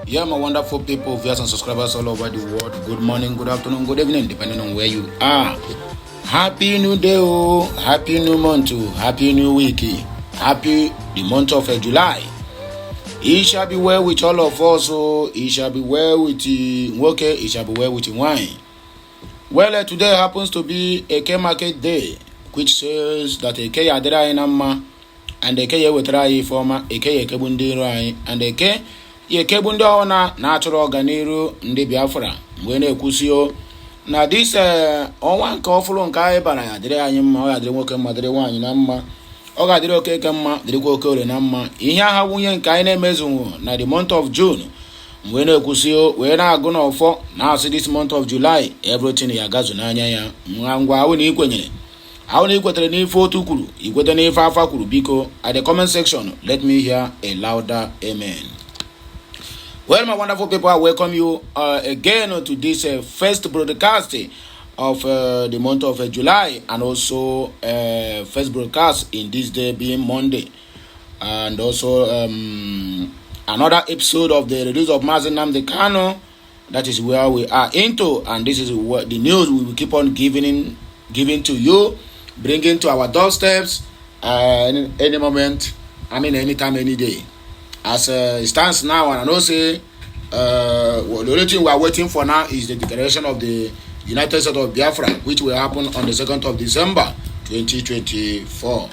Yeah, my wonderful people, viewers and subscribers all over the world. Good morning, good afternoon, good evening, depending on where you are. Happy new day, oh, happy new month, oh, happy new week, happy the month of July. It shall be well with all of us, oh, it shall be well with the worker, it shall be well with the wine. Well, today happens to be a Eke market day, which says that Eke Adera Inama and Eke Yewetra former Eke Bundi and Eke Yekebundi ona natural organiru ndị Biafra mgbe na-ekwusio na this ọnwa nke ọfụrụ nke anyị bara ya dịrị anyị mma, ọ ga-adịrị nwoke mma, dịrị nwaanyị na mma, ọ ga-adịrị okeke mma, dịrịkwa oke ore na mma. Ihe aha nwunye nke anyị na-emezuwo na the month of June mgbe na-ekwusio wee na-agụ n'ọfọ na-asị this month of July everything ya gazu n'anya ya ngwa ahụ na ikwenyere ahụ na ikwetere n'ife otu kwuru ikwete n'ife afa kwuru. Biko at the comment section let me hear a louder amen. Well, my wonderful people, I welcome you again to this first broadcast of the month of July, and also first broadcast in this day being Monday, and also another episode of the Release of Nnamdi Kanu. That is where we are into, and this is what the news we will keep on giving to you, bringing to our doorsteps any moment. I mean, anytime, any day. As it stands now, and I know say the only thing we are waiting for now is the declaration of the United States of Biafra, which will happen on the 2nd of December 2024.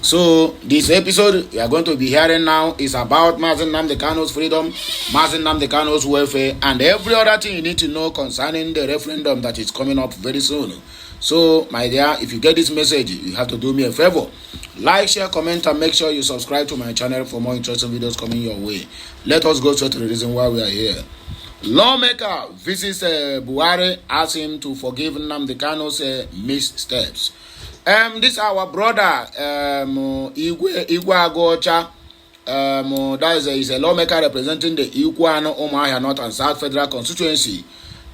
So this episode we are going to be hearing now is about Nnamdi Kanu's freedom, Nnamdi Kanu's welfare, and every other thing you need to know concerning the referendum that is coming up very soon. So, my dear, if you get this message, you have to do me a favor. Like, share, comment, and make sure you subscribe to my channel for more interesting videos coming your way. Let us go straight to the reason why we are here. Lawmaker visits Buhari, asks him to forgive Nnamdi Kanu's missteps. This our brother, Igwe Agocha. That is a lawmaker representing the Ikwano, Umuahia North and South Federal Constituency.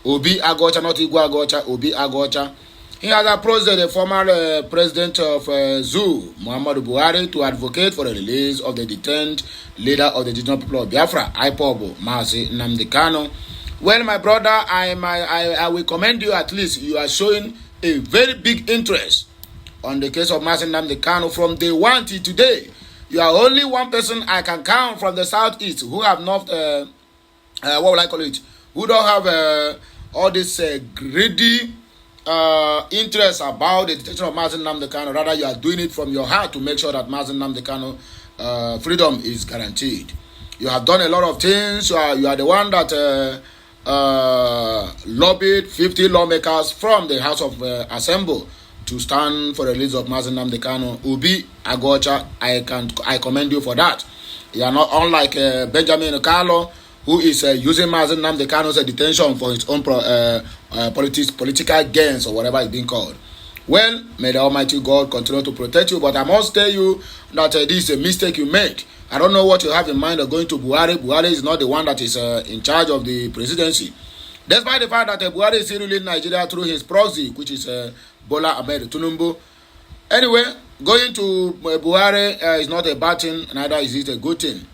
Obi Agocha, not Igwe Agocha, Obi Agocha. He has approached the former president of ZU, Muhammadu Buhari, to advocate for the release of the detained leader of the indigenous people of Biafra, IPOB, Nnamdi Kanu. Well, my brother, I will commend you. At least you are showing a very big interest on the case of Nnamdi Kanu from day one till today. You are only one person I can count from the southeast who have not, what will I call it, who don't have all this greedy interest about the detention of Nnamdi Kanu. Rather, you are doing it from your heart to make sure that Nnamdi Kanu freedom is guaranteed. You have done a lot of things. You are the one that lobbied 50 lawmakers from the House of Assembly to stand for the release of Nnamdi Kanu. Obi Agocha, I commend you for that. You are not unlike Benjamin Carlo, who is using Nnamdi Kanu's detention for his own political gains or whatever it's being called. Well, may the Almighty God continue to protect you, but I must tell you that this is a mistake you made. I don't know what you have in mind of going to Buhari. Buhari is not the one that is in charge of the presidency. Despite the fact that Buhari is still ruling Nigeria through his proxy, which is Bola Ahmed Tinubu. Anyway, going to Buhari is not a bad thing, neither is it a good thing.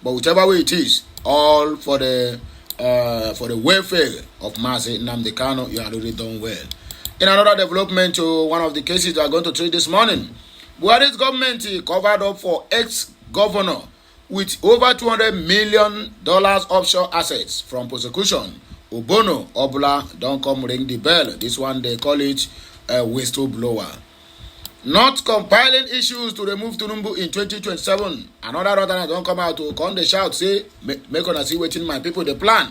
But whichever way it is, all for the welfare of Nnamdi Kanu, you are really done well. In another development to one of the cases we are going to treat this morning, Buhari's government covered up for ex-governor with over $200 million offshore assets from prosecution. Obono Obula don't come ring the bell. This one they call it a whistleblower. Not compiling issues to remove Tinubu in 2027. Another Northern don't come out to come the shout, say, make on see waiting my people the plan.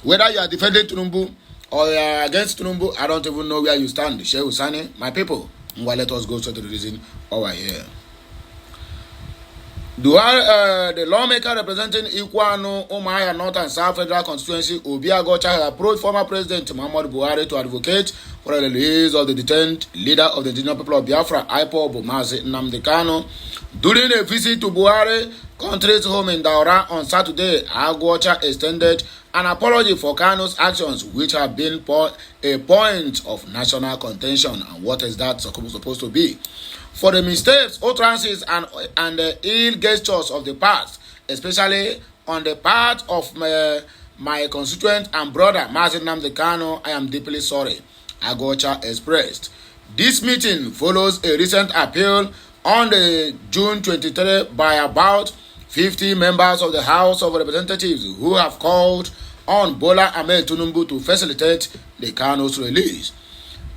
Whether you are defending Tinubu or you are against Tinubu, I don't even know where you stand. Sheikh Husani, my people. Well, let us go to the reason over here. The lawmaker representing Ikwano, Umuahia North and South Federal Constituency, Obi Agocha, approached former President Muhammadu Buhari to advocate for the release of the detained leader of the indigenous people of Biafra, IPOB, Nnamdi Kanu. During a visit to Buhari country's home in Daura on Saturday, Agocha extended an apology for Kanu's actions, which have been a point of national contention. And what is that supposed to be? For the mistakes, utterances, and ill gestures of the past, especially on the part of my constituent and brother, Nnamdi Kanu, I am deeply sorry, Agocha expressed. This meeting follows a recent appeal on the June 23 by about 50 members of the House of Representatives who have called on Bola Ahmed Tinubu to facilitate the Kanu's release.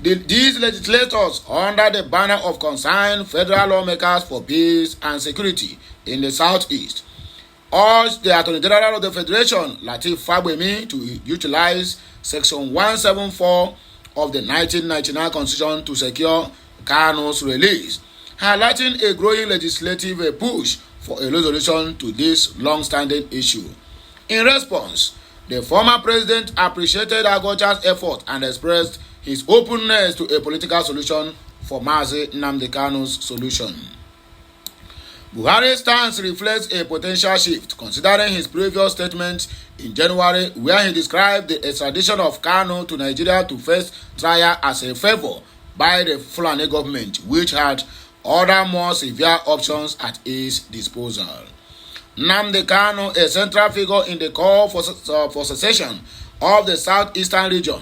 These legislators, under the banner of concerned federal lawmakers for peace and security in the southeast, urged the Attorney General of the Federation, Lateef Fagbemi, to utilize Section 174 of the 1999 Constitution to secure Kanu's release, highlighting a growing legislative push for a resolution to this long-standing issue. In response, the former president appreciated Agocha's effort and expressed his openness to a political solution for Mazi Nnamdi Kanu's solution. Buhari's stance reflects a potential shift, considering his previous statement in January, where he described the extradition of Kanu to Nigeria to face trial as a favor by the Fulani government, which had other more severe options at its disposal. Nnamdi Kanu, a central figure in the call for secession of the southeastern region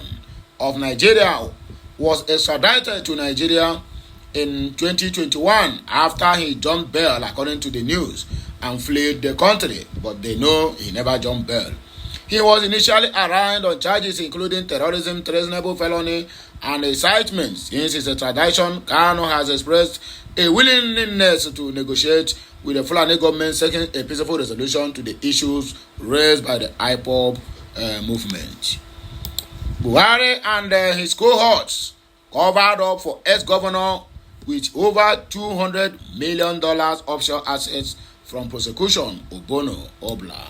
of Nigeria, was extradited to Nigeria in 2021 after he jumped bail, according to the news, and fled the country, but they know he never jumped bail. He was initially arraigned on charges including terrorism, treasonable felony, and incitement. Since his extradition, Kanu has expressed a willingness to negotiate with the Fulani government, seeking a peaceful resolution to the issues raised by the IPOB movement. Buhari and his cohorts covered up for ex-governor with over $200 million offshore assets from prosecution, Obono Obla.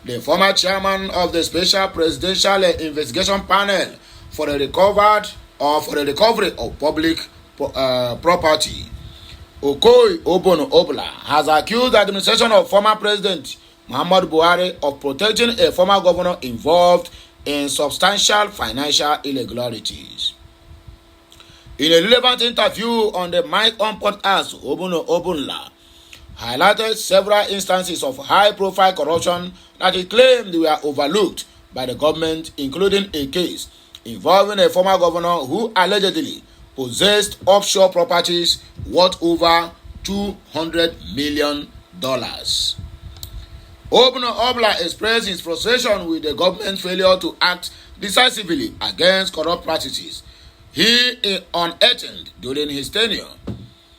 The former chairman of the Special Presidential Investigation Panel for the recovery of public property, Okoy Obono Obla, has accused the administration of former President Muhammadu Buhari of protecting a former governor involved in substantial financial irregularities. In a relevant interview on the Mike On podcast, Obono Obunla highlighted several instances of high-profile corruption that he claimed were overlooked by the government, including a case involving a former governor who allegedly possessed offshore properties worth over $200 million. Obono Obla expressed his frustration with the government's failure to act decisively against corrupt practices he unearthed during his tenure.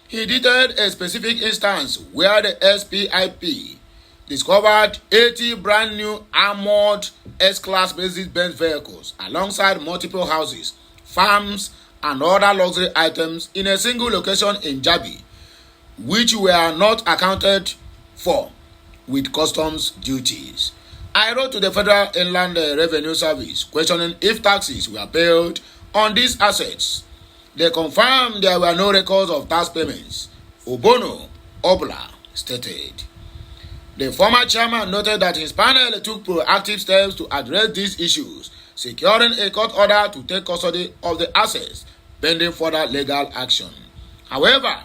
He detailed a specific instance where the SPIP discovered 80 brand new armored S-Class Mercedes-Benz vehicles alongside multiple houses, farms, and other luxury items in a single location in Jabi, which were not accounted for with customs duties. I wrote to the Federal Inland Revenue Service questioning if taxes were paid on these assets. They confirmed there were no records of tax payments, Obono Obla stated. The former chairman noted that his panel took proactive steps to address these issues, securing a court order to take custody of the assets pending further legal action. However,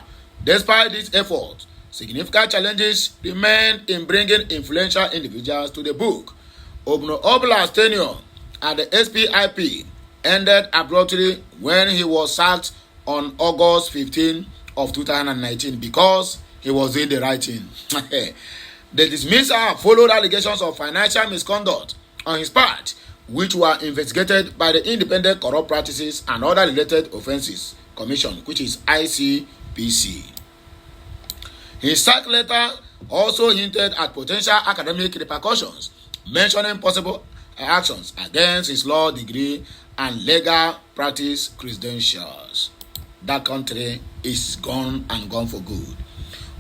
despite this effort, significant challenges remain in bringing influential individuals to the book. Obono Obla's tenure at the SPIP ended abruptly when he was sacked on August 15 of 2019 because he was doing the right thing. The dismissal followed allegations of financial misconduct on his part, which were investigated by the Independent Corrupt Practices and Other Related Offences Commission, which is ICPC. His sack letter also hinted at potential academic repercussions, mentioning possible actions against his law degree and legal practice credentials. That country is gone and gone for good.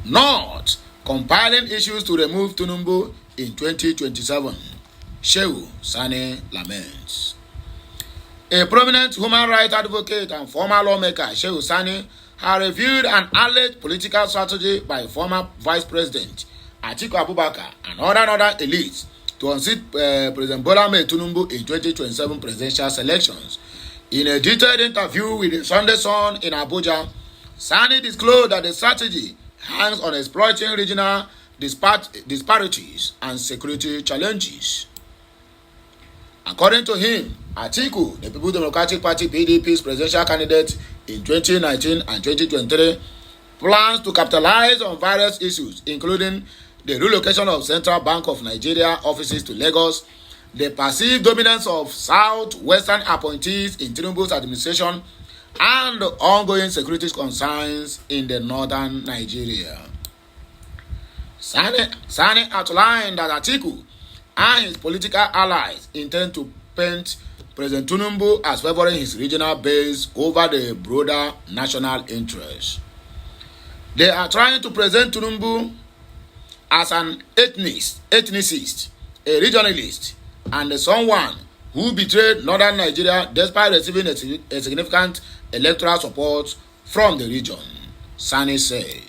Not compiling issues to remove Tinubu in 2027. Shehu Sani laments. A prominent human rights advocate and former lawmaker, Shehu Sani, has reviewed an alleged political strategy by former Vice President Atiku Abubakar and other elites to unseat President Bola Ahmed Tinubu in 2027 presidential elections. In a detailed interview with the Sunday Sun in Abuja, Sani disclosed that the strategy hangs on exploiting regional disparities and security challenges. According to him, Atiku, the People's Democratic Party PDP's presidential candidate in 2019 and 2023, plans to capitalize on various issues, including the relocation of Central Bank of Nigeria offices to Lagos, the perceived dominance of South-Western appointees in Tinubu's administration, and ongoing security concerns in the northern Nigeria. Sani outlined that Atiku and his political allies intend to paint President Tinubu as favoring his regional base over the broader national interest. They are trying to present Tinubu as an ethnicist, a regionalist, and someone who betrayed northern Nigeria despite receiving a significant electoral support from the region, Sani said.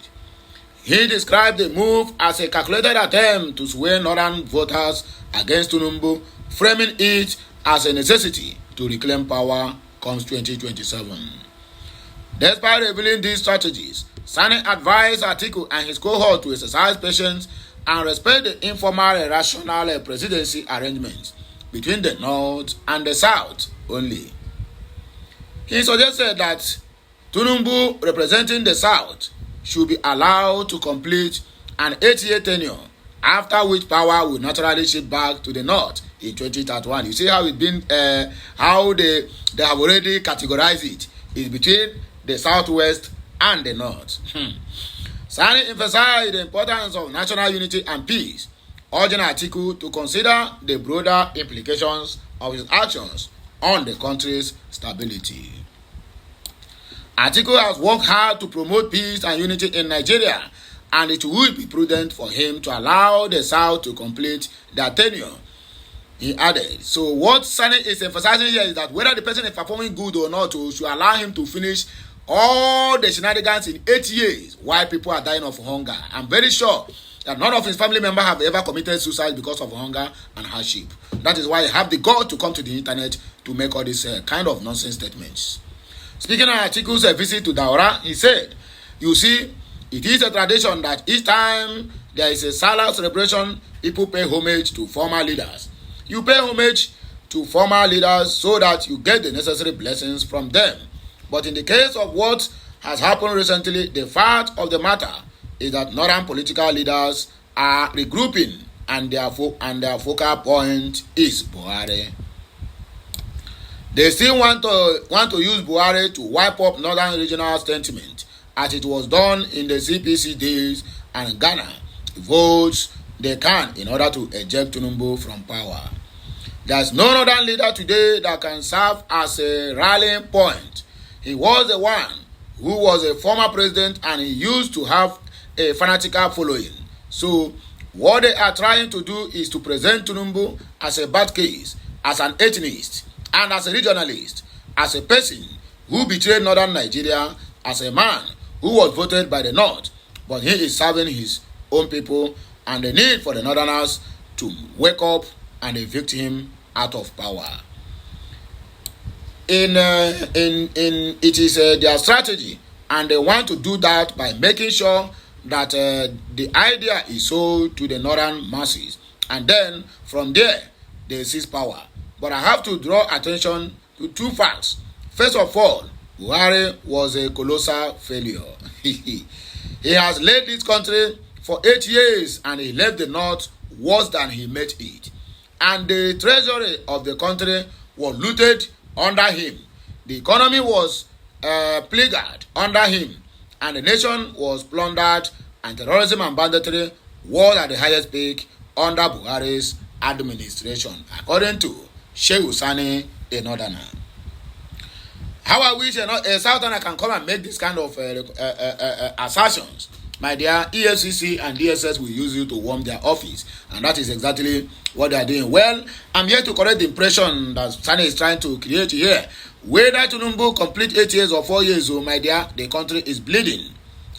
He described the move as a calculated attempt to sway northern voters against Tinubu, framing it as a necessity to reclaim power comes 2027. Despite revealing these strategies, Sani advised Atiku and his cohort to exercise patience and respect the informal and rational presidency arrangements between the North and the South only. He suggested that Tinubu, representing the South, should be allowed to complete an 8-year tenure, after which power will naturally shift back to the North in 2031. You see how it's been, how they have already categorized it. It's between the Southwest and the North. Sani emphasized the importance of national unity and peace, urging Atiku to consider the broader implications of his actions on the country's stability. Atiku has worked hard to promote peace and unity in Nigeria, and it would be prudent for him to allow the South to complete their tenure, he added. So what Sani is emphasizing here is that whether the person is performing good or not, we should allow him to finish all the shenanigans in 8 years while people are dying of hunger. I'm very sure that none of his family members have ever committed suicide because of hunger and hardship. That is why he have the gall to come to the internet to make all these kind of nonsense statements. Speaking of Atiku's visit to Daura, he said, you see, it is a tradition that each time there is a Salah celebration, people pay homage to former leaders. You pay homage to former leaders so that you get the necessary blessings from them. But in the case of what has happened recently, the fact of the matter is that northern political leaders are regrouping, and their focal point is Buhari. They still want to use Buhari to wipe up northern regional sentiment, as it was done in the CPC days, and Ghana votes they can in order to eject Tinubu from power. There's no northern leader today that can serve as a rallying point. He was the one who was a former president, and he used to have a fanatical following. So what they are trying to do is to present Tinubu as a bad case, as an ethnicist, and as a regionalist, as a person who betrayed northern Nigeria, as a man who was voted by the North, but he is serving his own people, and the need for the northerners to wake up and evict him out of power. It is their strategy, and they want to do that by making sure that the idea is sold to the northern masses, and then from there they seize power. But I have to draw attention to two facts. First of all, Buhari was a colossal failure. He has led this country for 8 years, and he left the North worse than he met it. And the treasury of the country was looted under him. The economy was plagued under him, and the nation was plundered, and terrorism and banditry was at the highest peak under Buhari's administration, according to Shehu Sani, a northerner. How I wish a southerner can come and make this kind of assertions. My dear, EFCC and DSS will use you to warm their office, and that is exactly what they are doing. Well, I'm here to correct the impression that Sani is trying to create here. Whether Tinubu complete 8 years or 4 years, my dear, the country is bleeding.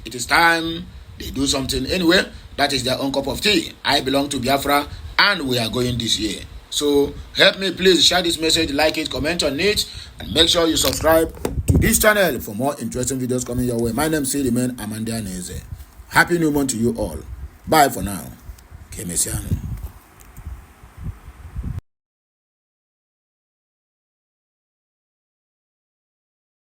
It is time they do something anyway. That is their own cup of tea. I belong to Biafra, and we are going this year. So help me, please share this message, like it, comment on it, and make sure you subscribe to this channel for more interesting videos coming your way. My name is Nnamdi Amanda Neze. Happy New Month to you all. Bye for now. Kemesiano.